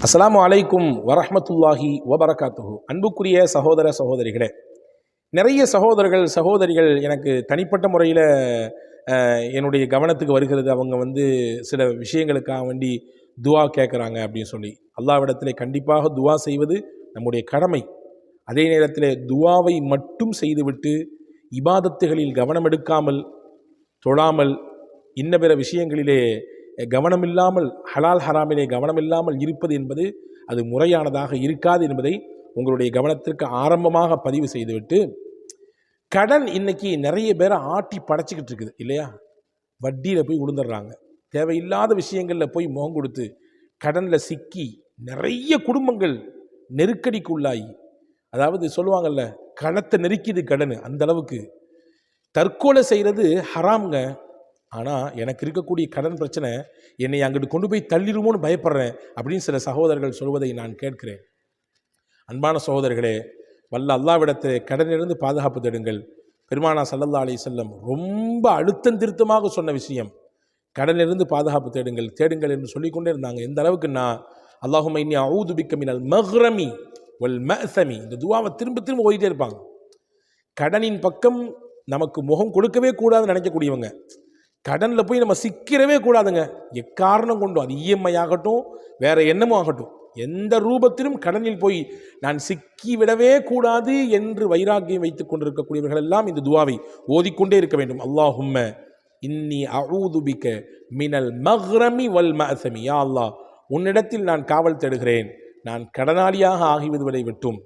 அஸ்ஸலாமு அலைக்கும் வரஹ்மத்துல்லாஹி வபரகாத்துஹு. அன்புக்குரிய சகோதர சகோதரிகளே, நிறைய சகோதரிகள் எனக்கு தனிப்பட்ட முறையில் என்னுடைய கவனத்துக்கு வருகிறது. அவங்க சில விஷயங்களுக்காக வேண்டி துவா கேட்குறாங்க அப்படின்னு சொல்லி. அல்லாஹ்விடத்தில் கண்டிப்பாக துவா செய்வது நம்முடைய கடமை. அதே நேரத்தில் துவாவை மட்டும் செய்துவிட்டு இபாதத்துகளில் கவனம் எடுக்காமல், தொழாமல், இன்ன பிற விஷயங்களிலே கவனமில்லாமல், ஹலால் ஹராமிலே கவனமில்லாமல் இருப்பது என்பது அது முறையானதாக இருக்காது என்பதை உங்களுடைய கவனத்திற்கு ஆரம்பமாக பதிவு செய்துவிட்டு, கடன் இன்னைக்கு நிறைய பேரை ஆட்டி படைச்சிக்கிட்டு இருக்குது இல்லையா? வட்டியில் போய் விழுந்துடுறாங்க. தேவையில்லாத விஷயங்களில் போய் முகம் கொடுத்து கடனில் சிக்கி நிறைய குடும்பங்கள் நெருக்கடிக்குள்ளாகி, அதாவது சொல்லுவாங்கல்ல, கணத்தை நெருக்கிது கடன், அந்த அளவுக்கு தற்கொலை செய்கிறது ஹராம்ங்க. ஆனால் எனக்கு இருக்கக்கூடிய கடன் பிரச்சனை என்னை அங்கிட்டு கொண்டு போய் தள்ளிடுமோன்னு பயப்படுறேன் அப்படின்னு சில சகோதரர்கள் சொல்வதை நான் கேட்கிறேன். அன்பான சகோதரர்களே, வல்ல அல்லாஹ்விடத்தில் கடனிலிருந்து பாதுகாப்பு தேடுங்கள். பெருமானா ஸல்லல்லாஹு அலைஹி வஸல்லம் ரொம்ப அழுத்தம் திருத்தமாக சொன்ன விஷயம், கடனிலிருந்து பாதுகாப்பு தேடுங்கள் என்று சொல்லிக்கொண்டே இருந்தாங்க. எந்த அளவுக்குன்னா, அல்லாஹும்ம இன்னி அஊது பிக்க மினல் மக்ரமி வல் மஅஸமி, இந்த துவாவை திரும்ப ஓதிட்டே இருப்பாங்க. கடனின் பக்கம் நமக்கு முகம் கொடுக்கவே கூடாதுன்னு நினைக்கக்கூடியவங்க, கடனில் போய் நம்ம சிக்கிறவே கூடாதுங்க. எக்காரணம் கொண்டும், அது இஎம்ஐ ஆகட்டும், வேற என்னமோ ஆகட்டும், எந்த ரூபத்திலும் கடனில் போய் நான் சிக்கிவிடவே கூடாது என்று வைராக்கியம் வைத்துக் கொண்டிருக்கக்கூடியவர்கள் எல்லாம் இந்த துவாவை ஓதிக்கொண்டே இருக்க வேண்டும். அல்லாஹும்ம இன்னி அஊது பிக்க மினல் மக்ரமி வல் மஅஸமி, யா அல்லாஹ், உன்னிடத்தில் நான் காவல் தேடுகிறேன், நான் கடனாளியாக ஆகிவிடுவதை விட்டும்,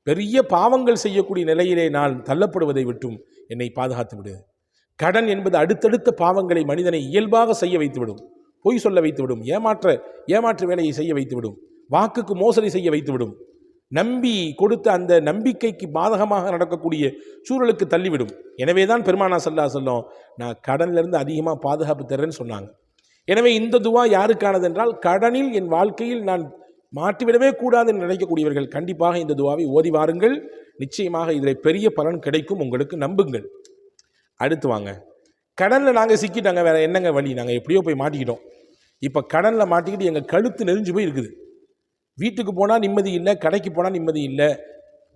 பெரிய பாவங்கள் செய்யக்கூடிய நிலையிலே நான் தள்ளப்படுவதை விட்டும் என்னை பாதுகாத்து விடு. கடன் என்பது அடுத்தடுத்த பாவங்களை மனிதனை இயல்பாக செய்ய வைத்துவிடும், பொய் சொல்ல வைத்துவிடும், ஏமாற்று வேலையை செய்ய வைத்துவிடும், வாக்குக்கு மோசடி செய்ய வைத்துவிடும், நம்பி கொடுத்த அந்த நம்பிக்கைக்கு பாதகமாக நடக்கக்கூடிய சூழலுக்கு தள்ளிவிடும். எனவே தான் பெருமானா ஸல்லல்லாஹு அலைஹி வஸல்லம் நான் கடனிலிருந்து அதிகமாக பாதுகாப்பு தர்றேன்னு சொன்னாங்க. எனவே இந்த துவா யாருக்கானது என்றால், கடனில் என் வாழ்க்கையில் நான் மாட்டிவிடவே கூடாது என்று நினைக்கக்கூடியவர்கள் கண்டிப்பாக இந்த துவாவை ஓதி வாருங்கள். நிச்சயமாக இதில் பெரிய பலன் கிடைக்கும், உங்களுக்கு நம்புங்கள். அடுத்து வாங்க, கடனில் நாங்கள் சிக்கிட்டாங்க, வேறு என்னங்க வழி, நாங்கள் எப்படியோ போய் மாட்டிக்கிட்டோம். இப்போ கடனில் மாட்டிக்கிட்டு எங்கள் கழுத்து நெறிஞ்சு போய் இருக்குது. வீட்டுக்கு போனால் நிம்மதி இல்லை, கடைக்கு போனால் நிம்மதி இல்லை,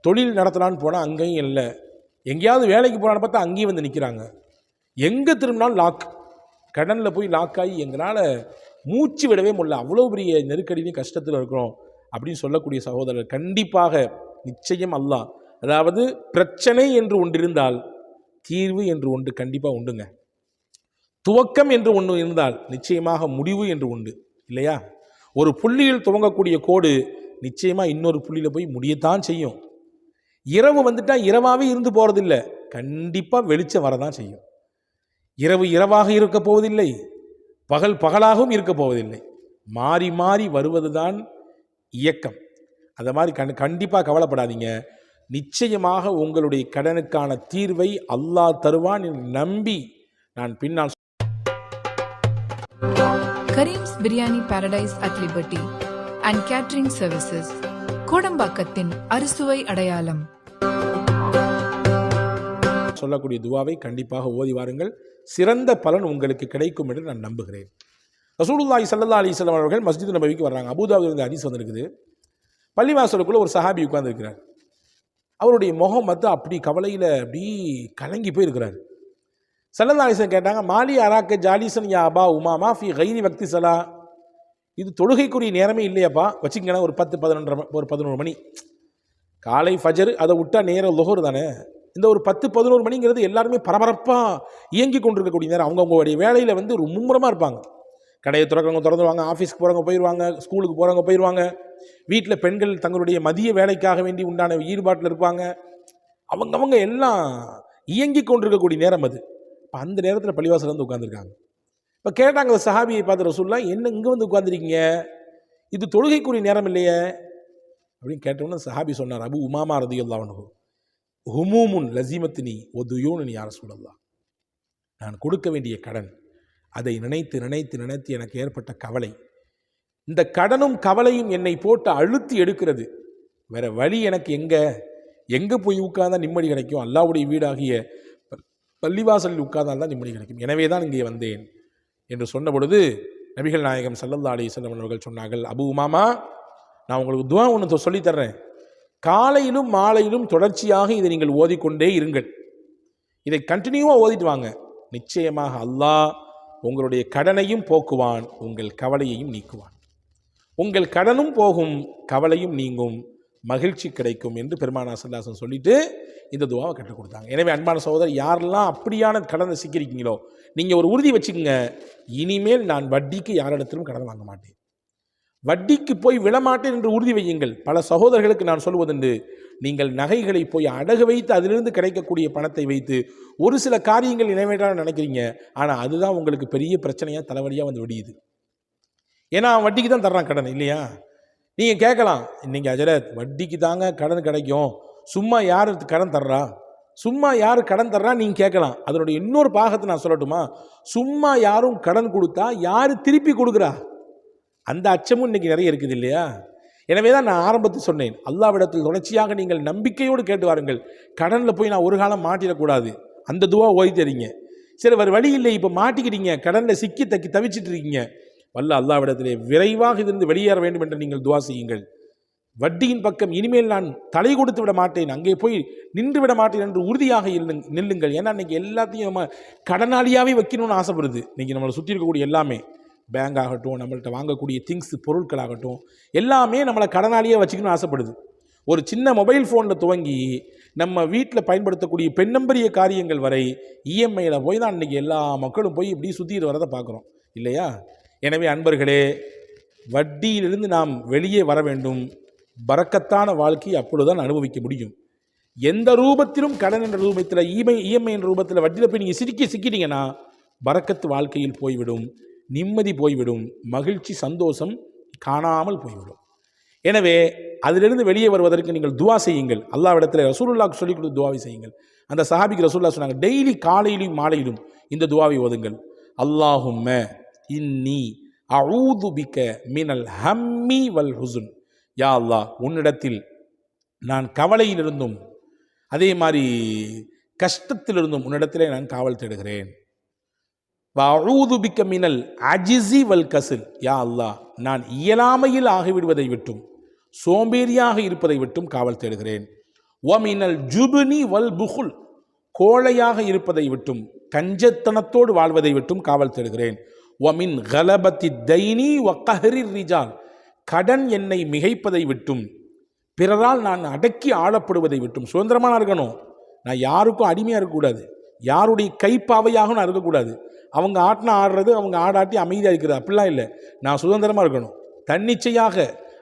தொழில் நடத்தலான்னு போனால் அங்கேயும் இல்லை, எங்கேயாவது வேலைக்கு போகலான்னு பார்த்தா அங்கேயும் வந்து நிற்கிறாங்க, எங்கே திரும்பினாலும் லாக், கடனில் போய் லாக் ஆகி எங்களால் மூச்சு விடவே முடியல, அவ்வளோ பெரிய நெருக்கடியும் கஷ்டத்தில் இருக்கிறோம் அப்படின்னு சொல்லக்கூடிய சகோதரர் கண்டிப்பாக நிச்சயம் அல்லாஹ், அதாவது பிரச்சனை என்று ஒன்றிருந்தால் தீர்வு என்று ஒன்று கண்டிப்பாக உண்டுங்க. துவக்கம் என்று ஒன்று இருந்தால் நிச்சயமாக முடிவு என்று உண்டு இல்லையா? ஒரு புள்ளியில் துவங்கக்கூடிய கோடு நிச்சயமாக இன்னொரு புள்ளியில் போய் முடியத்தான் செய்யும். இரவு வந்துட்டால் இரவாகவே இருந்து போகிறதில்லை, கண்டிப்பாக வெளிச்சம் வரதான் செய்யும். இரவு இரவாக இருக்க போவதில்லை, பகல் பகலாகவும் இருக்க போவதில்லை, மாறி மாறி வருவது தான் இயக்கம். அதை மாதிரி கண்டிப்பாக கவலைப்படாதீங்க. நிச்சயமாக உங்களுடைய கடனுக்கான தீர்வை அல்லாஹ் தருவான் என்று நம்பி நான் பின்னால். Karim's biryani paradise at liberty and catering services, கோடம்பாக்கத்தின் அறுசுவை அடையாளம். சொல்லக்கூடிய துவாவை கண்டிப்பாக ஓதி வாருங்கள், சிறந்த பலன் உங்களுக்கு கிடைக்கும் என்று நான் நம்புகிறேன். ரசூலுல்லாஹி ஸல்லல்லாஹு அலைஹி வஸல்லம் அவர்கள் மஸ்ஜித் நபவிக்கு வர்றாங்க. அபூதாவுதில் இந்த ஹதீஸ் வந்திருக்குது. பள்ளிவாசலுக்குள்ள ஒரு சஹாபி உட்கார்ந்துருக்கிறார். அவருடைய முகம் அப்படி கவலையில் அப்படி கலங்கி போயிருக்கிறார். ஸல்லல்லாஹு அலைஹி வஸல்லம் கேட்டாங்க, மாலி அராக்க ஜாலிசன் யா அபா உமாமா ஃபி கைரி வக்தி சலா, இது தொழுகைக்குரிய நேரமே இல்லையாப்பா, வச்சுக்கங்க ஒரு 11 மணி காலை ஃபஜர், அதை விட்டால் நேரம் லுஹர் தானே. இந்த ஒரு 10-11 மணிங்கிறது எல்லாருமே பரபரப்பாக இயங்கி கொண்டிருக்கக்கூடிய நேரம். அவங்கவுங்களுடைய வேலையில் ஒரு மும்முரமாக இருப்பாங்க. கடையை திறந்துருவாங்க, ஆஃபீஸ்க்கு போகிறவங்க போயிடுவாங்க, ஸ்கூலுக்கு போகிறவங்க போயிடுவாங்க, வீட்டில் பெண்கள் தங்களுடைய மதிய வேலைக்காக வேண்டி உண்டான ஈடுபாட்டில் இருப்பாங்க. அவங்க எல்லாம் இயங்கி கொண்டிருக்கக்கூடிய நேரம் அது. இப்போ அந்த நேரத்தில் பள்ளிவாசல் உட்காந்துருக்காங்க. இப்போ கேட்டாங்க சஹாபியை பார்த்து, ரசூலுல்லாஹ் என்ன இங்கே உட்காந்துருக்கீங்க, இது தொழுகைக்குரிய நேரம் இல்லையே அப்படின்னு கேட்டோம்னா சஹாபி சொன்னார், அபு உமாமா ரலியல்லாஹு அன்ஹு, ஹுமூமுன் லஸிமத்னி வதுயூனனி யா ரசூலல்லாஹ், நான் கொடுக்க வேண்டிய கடன், அதை நினைத்து எனக்கு ஏற்பட்ட கவலை, இந்த கடனும் கவலையும் என்னை போட்டு அழுத்தி எடுக்கிறது, வேற வழி எனக்கு எங்கே போய் உட்கார்ந்தா நிம்மதி கிடைக்கும், அல்லாஹ்வுடைய வீடாகிய பள்ளிவாசலில் உட்கார்ந்தால்தான் நிம்மதி கிடைக்கும், எனவே தான் இங்கே வந்தேன் என்று சொன்ன பொழுது நபிகள் நாயகம் ஸல்லல்லாஹு அலைஹி வஸல்லம் அவர்கள் சொன்னார்கள், அபு உமாமா நான் உங்களுக்கு துவா ஒன்று சொல்லித்தர்றேன். காலையிலும் மாலையிலும் தொடர்ச்சியாக இதை நீங்கள் ஓதிக்கொண்டே இருங்கள். இதை கண்டினியூவாக ஓதிட்டு வாங்க. நிச்சயமாக அல்லாஹ் உங்களுடைய கடனையும் போக்குவான், உங்கள் கவலையையும் நீக்குவான். உங்கள் கடனும் போகும், கவலையும் நீங்கும், மகிழ்ச்சி கிடைக்கும் என்று பெருமானார் ஸல்லல்லாஹு அலைஹி வஸல்லம் சொல்லிட்டு இந்த துவாவை கற்றுக் கொடுத்தாங்க. எனவே அன்பான சகோதரர், யாரெல்லாம் அப்படியான கடனை சிக்கிருக்கீங்களோ நீங்கள் ஒரு உறுதி வச்சுக்கோங்க, இனிமேல் நான் வட்டிக்கு யாரிடத்திலும் கடன் வாங்க மாட்டேன், வட்டிக்கு போய் விழமாட்டேன் என்று உறுதி வையுங்கள். பல சகோதரர்களுக்கு நான் சொல்வதுண்டு, நீங்கள் நகைகளை போய் அடகு வைத்து அதிலிருந்து கிடைக்கக்கூடிய பணத்தை வைத்து ஒரு சில காரியங்கள் நிறைவேற்றான்னு நினைக்கிறீங்க. ஆனால் அதுதான் உங்களுக்கு பெரிய பிரச்சனையாக தலைவலியாக வந்து விடியுது. ஏன்னா அவன் வட்டிக்கு தான் தர்றான் கடன், இல்லையா? நீங்கள் கேட்கலாம், இன்னைக்கு அஜரத் வட்டிக்கு தாங்க கடன் கிடைக்கும், சும்மா யார் கடன் தர்றா, சும்மா யார் கடன் தர்றா நீங்கள் கேட்கலாம். அதனுடைய இன்னொரு பாகத்தை நான் சொல்லட்டுமா? சும்மா யாரும் கடன் கொடுத்தா யார் திருப்பி கொடுக்குறா, அந்த அச்சமும் இன்னைக்கு நிறைய இருக்குது, இல்லையா? எனவே தான் நான் ஆரம்பத்தில் சொன்னேன், அல்லாஹ்விடத்தில் தொடர்ச்சியாக நீங்கள் நம்பிக்கையோடு கேட்டு வாருங்கள். கடனில் போய் நான் ஒரு காலம் மாட்டிடக்கூடாது, அந்த துவா ஓதி தரீங்க. சரி, வேறு வழி இல்லை, இப்போ மாட்டிக்கிட்டீங்க, கடனில் சிக்கி தவிச்சிட்டு இருக்கீங்க, வல்ல அல்லாஹ்விடத்திலே விரைவாக இருந்து வெளியேற வேண்டும் என்று நீங்கள் துவா செய்யுங்கள். வட்டியின் பக்கம் இனிமேல் நான் தலை கொடுத்து விட மாட்டேன், அங்கே போய் நின்று விட மாட்டேன் என்று உறுதியாக நில்லுங்கள். ஏன்னா இன்றைக்கி எல்லாத்தையும் நம்ம கடனாளியாகவே வைக்கணும்னு ஆசைப்படுது. இன்றைக்கி நம்மளை சுற்றி இருக்கக்கூடிய எல்லாமே, பேங்க் ஆகட்டும், நம்மள்கிட்ட வாங்கக்கூடிய திங்ஸ் பொருட்களாகட்டும், எல்லாமே நம்மளை கடனாளியாக வச்சுக்கணும்னு ஆசைப்படுது. ஒரு சின்ன மொபைல் ஃபோனில் துவங்கி நம்ம வீட்டில் பயன்படுத்தக்கூடிய பெண்ணம்பரிய காரியங்கள் வரை இஎம்ஐயில் போய் தான் இன்றைக்கி எல்லா மக்களும் போய் இப்படி சுற்றிட்டு வரதை பார்க்குறோம், இல்லையா? எனவே அன்பர்களே, வட்டியிலிருந்து நாம் வெளியே வர வேண்டும். பரக்கத்தான வாழ்க்கையை அப்பொழுதுதான் அனுபவிக்க முடியும். எந்த ரூபத்திலும் கடன் என்ற ரூபத்தில், இஎம்ஐ என்ற ரூபத்தில் வட்டியில் போய் நீங்கள் சிக்கிட்டீங்கன்னா பரக்கத்து வாழ்க்கையில் போய்விடும், நிம்மதி போய்விடும், மகிழ்ச்சி சந்தோஷம் காணாமல் போய்விடும். எனவே அதிலிருந்து வெளியே வருவதற்கு நீங்கள் துவா செய்யுங்கள். அல்லாஹ்விடத்தில் ரசூலுல்லாஹ்க்கு சொல்லிக் கொடுத்து துவாவை செய்யுங்கள். அந்த சஹாபிக்கு ரசூலுல்லாஹ் சொன்னாங்க, டெய்லி காலையிலும் மாலையிலும் இந்த துவாவை ஓதுங்கள். அல்லாஹும்ம இன்னி அஊது பிக்க மினல் ஹம்மி வல் ஹுஸ்ன். யா அல்லாஹ், உன்னிடத்தில் நான் கவலையிலிருந்தும் அதே மாதிரி கஷ்டத்திலிருந்தும் உன்னிடத்திலே நான் காவல் தேடுகிறேன். வஅஊது பிக்க மினல் அஜிஸி வல் கஸல். யா அல்லாஹ், நான் இயலாமையில் ஆகிவிடுவதை விட்டும் சோம்பேறியாக இருப்பதை விட்டும் காவல் தேடுகிறேன். வ மினல் ஜுப்னி வல் புகுல், கோழையாக இருப்பதை விட்டும் கஞ்சத்தனத்தோடு வாழ்வதை விட்டும் காவல் தேடுகிறேன். வமின் கலபத்தி தைனி வ கஹ்ரி ரிஜால், கடன் என்னை மிகைப்பதை விட்டும் பிறரால் நான் அடக்கி ஆளப்படுவதை விட்டும். சுதந்திரமாக இருக்கணும், நான் யாருக்கும் அடிமையாக இருக்கக்கூடாது, யாருடைய கைப்பாவையாக நான் இருக்கக்கூடாது. அவங்க ஆட்டினா ஆடுறது, அவங்க ஆடாட்டி அமைதியாக இருக்கிறது, அப்படிலாம் இல்லை. நான் சுதந்திரமாக இருக்கணும், தன்னிச்சையாக.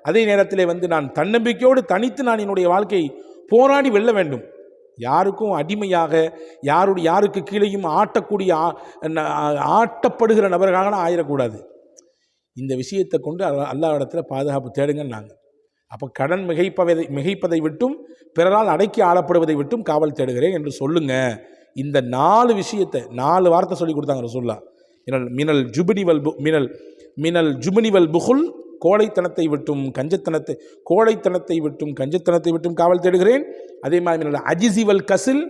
அதே நேரத்தில் நான் தன்னம்பிக்கையோடு தனித்து நான் என்னுடைய வாழ்க்கையை போராடி வெல்ல வேண்டும். யாருக்கும் அடிமையாக, யாருக்கு கீழேயும் ஆட்டக்கூடிய ஆட்டப்படுகிற நபர்களாக ஆயிடக்கூடாது. இந்த விஷயத்தை கொண்டு அல்லாஹ்விடத்தில் பாதுகாப்பு தேடுங்கன்னாங்க. அப்போ கடன் மிகைப்பதை விட்டும் பிறரால் அடக்கி ஆளப்படுவதை விட்டும் காவல் தேடுகிறேன் என்று சொல்லுங்க. இந்த 4 விஷயத்தை 4 வார்த்தை சொல்லி கொடுத்தாங்க ரசூலுல்லாஹ். மினல் ஜுப்னி வல் புகுல், கோழைத்தனத்தை விட்டும் கஞ்சத்தனத்தை விட்டும் காவல் தேடுகிறேன். அதே மாதிரி மினல் அஜிஸி வல் கஸல்,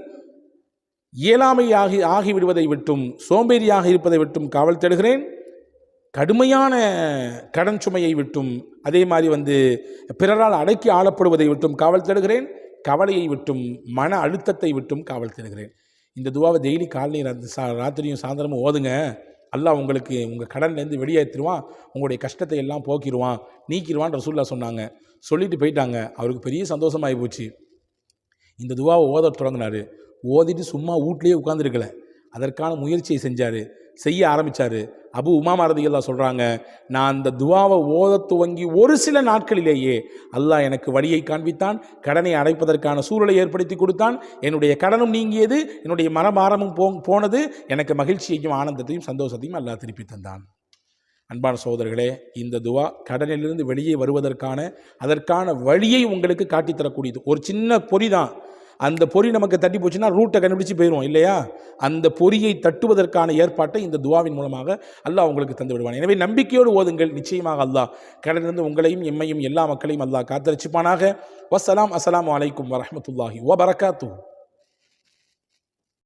இயலாமையாகி ஆகிவிடுவதை விட்டும் சோம்பேறியாக இருப்பதை விட்டும் காவல் தேடுகிறேன். கடுமையான கடன் சுமையை விட்டும் அதே மாதிரி பிறரால் அடக்கி ஆளப்படுவதை விட்டும் காவல் தேடுகிறேன். கவலையை விட்டும் மன அழுத்தத்தை விட்டும் காவல் தேடுகிறேன். இந்த துவாவை டெய்லி காலையில் ராத்திரியும் சாயந்தரமும் ஓதுங்க. அல்லாஹ் உங்களுக்கு உங்கள் கடன்லேருந்து வெளியேற்றிடுவான், உங்களுடைய கஷ்டத்தை எல்லாம் போக்கிடுவான், நீக்கிடுவான் ரசூலுல்லாஹ் சொன்னாங்க. சொல்லிட்டு போயிட்டாங்க. அவருக்கு பெரிய சந்தோஷமாகி போச்சு. இந்த துவாவை ஓத தொடங்கினார். ஓதிட்டு சும்மா வீட்லேயே உட்காந்துருக்கல, அதற்கான முயற்சியை செய்ய ஆரம்பித்தார். அபு உமாமா ரலியல்லாஹு சொல்கிறாங்க, நான் அந்த துவாவை ஓத துவங்கி ஒரு சில நாட்களிலேயே அல்லாஹ் எனக்கு வழியை காண்பித்தான், கடனை அடைப்பதற்கான சூழலை ஏற்படுத்தி கொடுத்தான், என்னுடைய கடனும் நீங்கியது, என்னுடைய மனபாரமும் போனது, எனக்கு மகிழ்ச்சியையும் ஆனந்தத்தையும் சந்தோஷத்தையும் அல்லாஹ் திருப்பி தந்தான். அன்பான சகோதரர்களே, இந்த துவா கடனிலிருந்து வெளியே அதற்கான வழியை உங்களுக்கு காட்டித்தரக்கூடியது. ஒரு சின்ன பொறி தான், அந்த பொறி நமக்கு தட்டி போச்சுன்னா ரூட்டை கண்டுபிடிச்சு போயிடும், இல்லையா? அந்த பொறியை தட்டுவதற்கான ஏற்பாட்டை இந்த துவாவின் மூலமாக அல்லாஹ் உங்களுக்கு தந்து விடுவான். எனவே நம்பிக்கையோடு ஓதுங்கள். நிச்சயமாக அல்லாஹ் கடனிலிருந்து உங்களையும் எம்மையும் எல்லா மக்களையும் அல்லாஹ் காத்தரட்சிப்பானாக. வஸ்ஸலாம். அஸ்ஸலாமு அலைக்கும் வரஹ்மத்துல்லாஹி வபரகாத்துஹு.